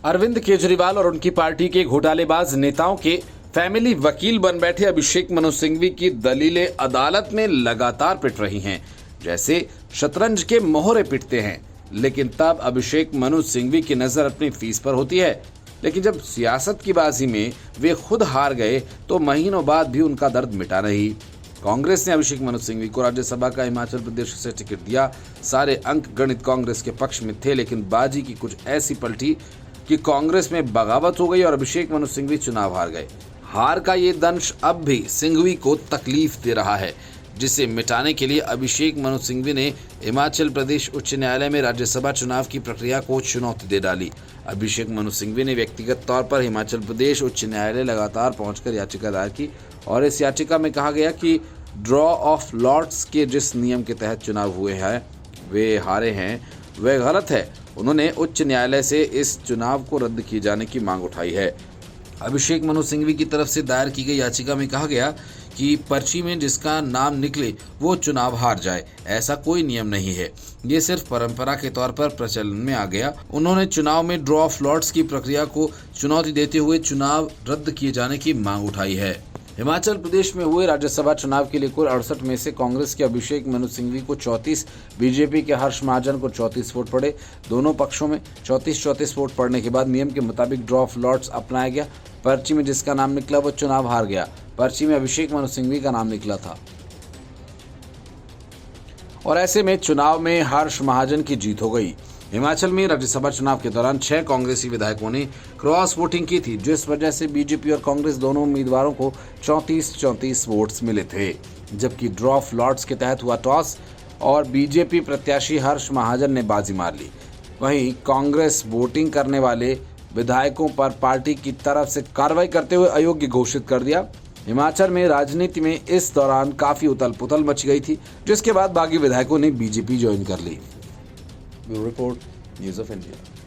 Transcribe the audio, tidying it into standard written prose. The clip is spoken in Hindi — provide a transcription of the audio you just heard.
अरविंद केजरीवाल और उनकी पार्टी के घोटालेबाज नेताओं के फैमिली वकील बन बैठे अभिषेक मनु सिंघवी की दलीलें अदालत में लगातार पिट रही हैं, जैसे शतरंज के मोहरे पिटते हैं। लेकिन तब अभिषेक मनु सिंघवी की नजर अपनी फीस पर होती है। लेकिन जब सियासत की बाजी में वे खुद हार गए तो महीनों बाद भी उनका दर्द मिटा नहीं। कांग्रेस ने अभिषेक मनु सिंघवी को राज्यसभा का हिमाचल प्रदेश से टिकट दिया। सारे अंक गणित कांग्रेस के पक्ष में थे, लेकिन बाजी की कुछ ऐसी पलटी कि कांग्रेस में बगावत हो गई और अभिषेक मनु सिंघवी चुनाव हार गए। हार का ये दंश अब भी सिंघवी को तकलीफ दे रहा है, जिसे मिटाने के लिए अभिषेक मनु सिंघवी ने हिमाचल प्रदेश उच्च न्यायालय में राज्यसभा चुनाव की प्रक्रिया को चुनौती दे डाली। अभिषेक मनु सिंघवी ने व्यक्तिगत तौर पर हिमाचल प्रदेश उच्च न्यायालय लगातार पहुंचकर याचिका दायर की और इस याचिका में कहा गया कि ड्रॉ ऑफ लॉट्स के जिस नियम के तहत चुनाव हुए हैं वे हारे हैं, वह गलत है। उन्होंने उच्च न्यायालय से इस चुनाव को रद्द किए जाने की मांग उठाई है। अभिषेक मनु सिंघवी की तरफ से दायर की गई याचिका में कहा गया कि पर्ची में जिसका नाम निकले वो चुनाव हार जाए, ऐसा कोई नियम नहीं है। ये सिर्फ परंपरा के तौर पर प्रचलन में आ गया। उन्होंने चुनाव में ड्रॉ ऑफ लॉट्स की प्रक्रिया को चुनौती देते हुए चुनाव रद्द किए जाने की मांग उठाई है। हिमाचल प्रदेश में हुए राज्यसभा चुनाव के लिए कुल 68 में से कांग्रेस के अभिषेक मनु सिंघवी को 34, बीजेपी के हर्ष महाजन को 34 वोट पड़े। दोनों पक्षों में 34-34 वोट पड़ने के बाद नियम के मुताबिक ड्रॉ ऑफ लॉट्स अपनाया गया। पर्ची में जिसका नाम निकला वो चुनाव हार गया। पर्ची में अभिषेक मनु सिंघवी का नाम निकला था और ऐसे में चुनाव में हर्ष महाजन की जीत हो गई। हिमाचल में राज्यसभा चुनाव के दौरान 6 कांग्रेसी विधायकों ने क्रॉस वोटिंग की थी, जिस वजह से बीजेपी और कांग्रेस दोनों उम्मीदवारों को 34-34 वोट्स मिले थे। जबकि ड्रॉ ऑफ लॉट्स के तहत हुआ टॉस और बीजेपी प्रत्याशी हर्ष महाजन ने बाजी मार ली। वहीं कांग्रेस वोटिंग करने वाले विधायकों पर पार्टी की तरफ से कार्रवाई करते हुए अयोग्य घोषित कर दिया। हिमाचल में राजनीति में इस दौरान काफी उथल पुथल मच गई थी, जिसके बाद बागी विधायकों ने बीजेपी ज्वाइन कर ली। Bureau report, news of India.